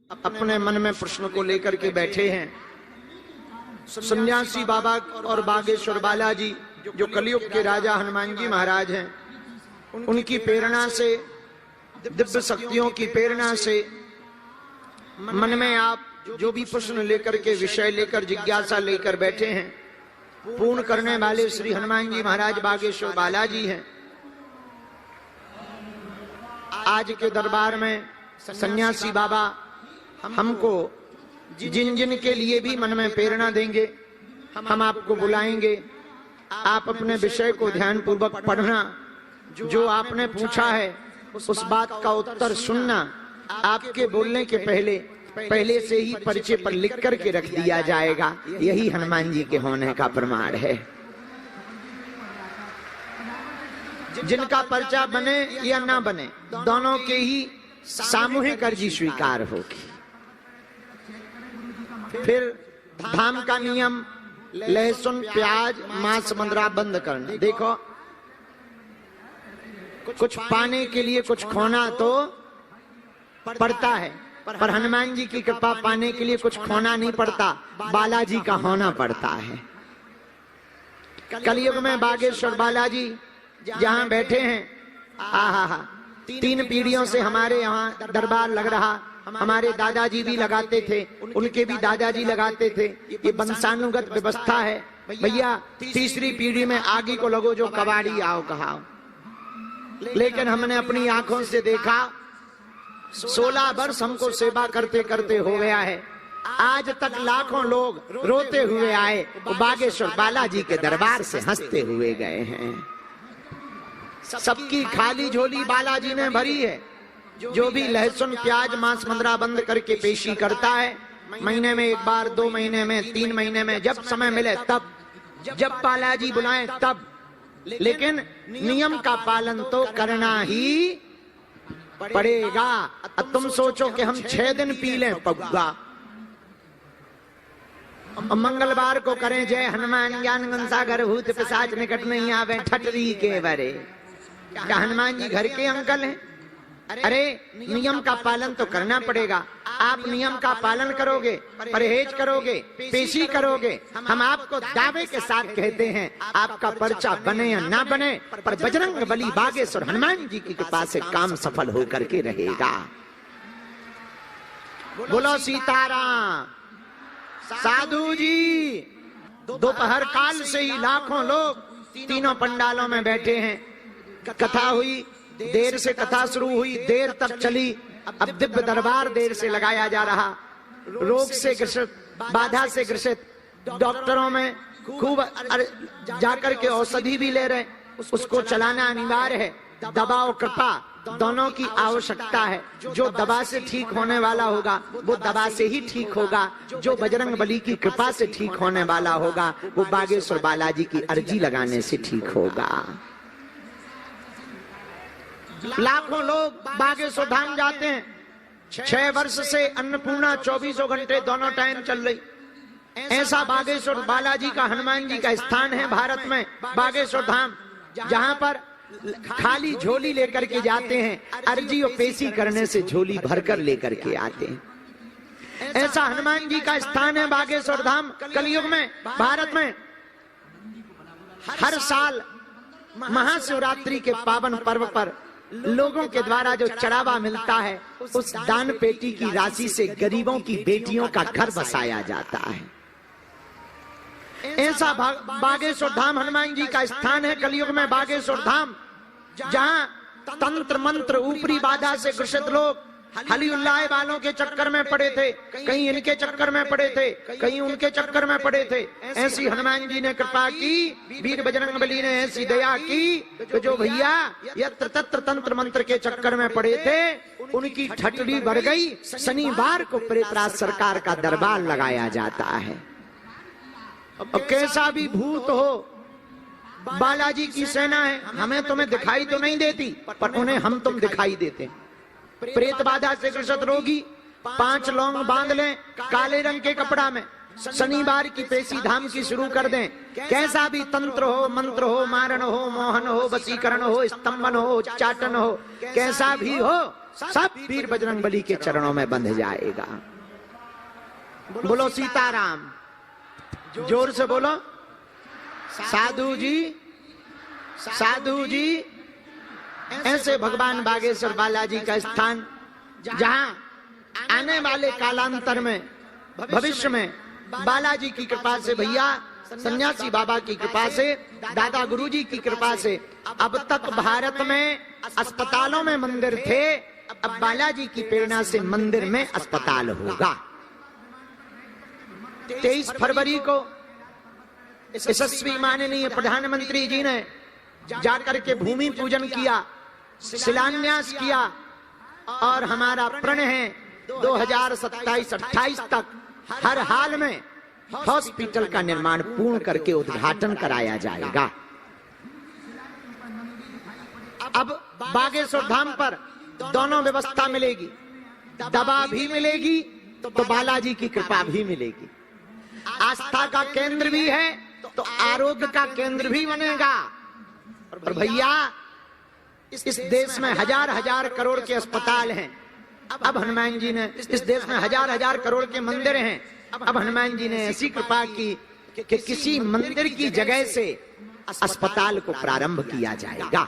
अपने मन में प्रश्न को लेकर के बैठे हैं। सन्यासी बाबा और बागेश्वर बालाजी जो कलयुग के राजा हनुमान जी महाराज हैं, उनकी प्रेरणा से, दिव्य शक्तियों की प्रेरणा से मन में आप जो भी प्रश्न लेकर के, विषय लेकर, जिज्ञासा लेकर बैठे हैं, पूर्ण करने वाले श्री हनुमान जी महाराज बागेश्वर बालाजी हैं। आज के दरबार में सन्यासी बाबा हमको जिन जिन के लिए भी मन में प्रेरणा देंगे, हम आपको बुलाएंगे। आप अपने विषय को ध्यान पूर्वक पढ़ना, जो आपने पूछा है उस बात का उत्तर सुनना। आपके बोलने के पहले से ही परिचय पर लिख करके रख दिया जाएगा। यही हनुमान जी के होने का प्रमाण है। जिनका पर्चा बने या ना बने, दोनों के ही सामूहिक अर्जी स्वीकार होगी। फिर धाम का नियम, लहसुन, प्याज, मांस, मंदरा बंद करना। देखो, कुछ पाने के लिए कुछ खोना तो पड़ता है, पर हनुमान जी की कृपा पाने के लिए कुछ खोना नहीं पड़ता, बालाजी का होना पड़ता है। कलयुग में बागेश्वर बालाजी जहां बैठे हैं, आहा, 3 पीढ़ियों से हमारे यहाँ दरबार लग रहा। हमारे दादाजी भी लगाते थे, उनके भी दादाजी लगाते थे। ये वंशानुगत व्यवस्था है भैया। तीसरी पीढ़ी में आगे को लगो जो कबाड़ी आओ कहाओ। लेकिन हमने अपनी आंखों से देखा, 16 वर्ष हमको सेवा करते करते हो गया है। आज तक लाखों लोग रोते हुए आए, वो बागेश्वर बालाजी के दरबार से हंसते हुए गए हैं। सबकी खाली झोली बालाजी ने भरी है। जो भी लहसुन, प्याज, मांस, मंदरा बंद करके पेशी करता है, महीने में 1 बार, 2 महीने में, 3 महीने में, जब समय मिले तब, जब बालाजी बुलाए तब। लेकिन नियम का पालन तो करना ही पड़ेगा। अब तुम सोचो कि हम 6 दिन पी लें पगुआ, मंगलवार को करें जय हनुमान ज्ञान गण सागर भूत पिशाच निकट नहीं आवे ठटरी के बरे। क्या हनुमान जी घर के अंकल हैं? अरे नियम का पालन तो करना पड़ेगा। आप नियम का पालन करोगे, परहेज करोगे, पेशी करोगे, हम आपको दावे के साथ कहते हैं, आपका पर्चा बने या ना बने, पर बजरंग बली बागेश्वर हनुमान जी की कृपा से काम सफल होकर के रहेगा। बोलो सीताराम। साधु जी, दोपहर काल से ही लाखों लोग तीनों पंडालों में बैठे हैं। कथा हुई, देर से कथा शुरू हुई, देर तक चली। अब दिव्य दरबार देर से लगाया जा रहा। रोग से ग्रसित, बाधा से ग्रसित डॉक्टरों में खूब जाकर के औषधि भी ले रहे, उसको चलाना अनिवार्य है। दवा और कृपा दोनों की आवश्यकता है। जो दवा से ठीक होने वाला होगा वो दवा से ही ठीक होगा। जो बजरंग बली की कृपा से ठीक होने वाला होगा वो बागेश्वर बालाजी की अर्जी लगाने से ठीक होगा। लाखों लोग बागेश्वर धाम जाते हैं। 6 वर्ष से अन्नपूर्णा 24 घंटे दोनों टाइम चल रही। ऐसा बागेश्वर बालाजी का, हनुमान जी का स्थान है भारत में, बागेश्वर धाम, जहां पर खाली झोली लेकर के जाते हैं, अर्जी और पेशी करने से झोली भरकर लेकर के आते हैं। ऐसा हनुमान जी का स्थान है बागेश्वर धाम कलयुग में, भारत में। हर साल महाशिवरात्रि के पावन पर्व पर लोगों के द्वारा जो चढ़ावा मिलता है, उस दान पेटी की राशि से गरीबों की बेटियों का घर बसाया जाता है। ऐसा बागेश्वर धाम हनुमान जी का स्थान है कलयुग में, बागेश्वर धाम, जहां तंत्र मंत्र, ऊपरी बाधा से ग्रसित लोग हली उल्लाह वालों के चक्कर में पड़े थे। कहीं इनके चक्कर में पड़े थे, कहीं उनके चक्कर में पड़े थे। ऐसी हनुमान जी ने कृपा की, वीर बजरंग बली ने ऐसी दया की कि जो भैया यत्र तत्र तंत्र मंत्र के चक्कर में पड़े थे, उनकी ठटड़ी बढ़ गई। शनिवार को प्रेतराज सरकार का दरबार लगाया जाता है। अब कैसा भी भूत हो, बालाजी की सेना है। हमें तुम्हें दिखाई तो नहीं देती, पर उन्हें हम तुम दिखाई देते। प्रेत बाधा से ग्रसित रोगी 5 लौंग बांध लें काले रंग के कपड़ा में, शनिवार की पेशी धाम की शुरू कर दें। कैसा भी तंत्र हो, मंत्र हो, मारण हो, मोहन हो, वशीकरण हो, स्तंभन हो, उच्चाटन हो, कैसा भी हो, सब वीर बजरंगबली के चरणों में बंध जाएगा। बोलो सीताराम, जोर से बोलो। साधु जी, साधु जी। ऐसे भगवान बागेश्वर बालाजी का स्थान, जहां आने वाले कालांतर में, भविष्य में बालाजी की कृपा से, भैया सन्यासी बाबा की कृपा से, दादा गुरुजी की कृपा से अब तक भारत में अस्पतालों में मंदिर थे, अब बालाजी की प्रेरणा से मंदिर में अस्पताल होगा। 23 फरवरी को यशस्वी माननीय प्रधानमंत्री जी ने जाकर के भूमि पूजन किया, शिलान्यास किया, और हमारा प्रण है 2027-28 तक हर हाल में हॉस्पिटल का निर्माण पूर्ण करके उद्घाटन कराया जाएगा। अब बागेश्वर धाम पर दोनों व्यवस्था मिलेगी, दवा भी मिलेगी तो बालाजी की कृपा भी मिलेगी। आस्था का केंद्र भी है तो आरोग्य का केंद्र भी बनेगा। और भैया इस देश में हजार हजार करोड़ के अस्पताल हैं, अब हनुमान जी ने, इस देश में हजार हजार करोड़ के मंदिर हैं, अब हनुमान जी ने ऐसी कृपा की कि किसी मंदिर की जगह से अस्पताल को प्रारंभ किया जाएगा।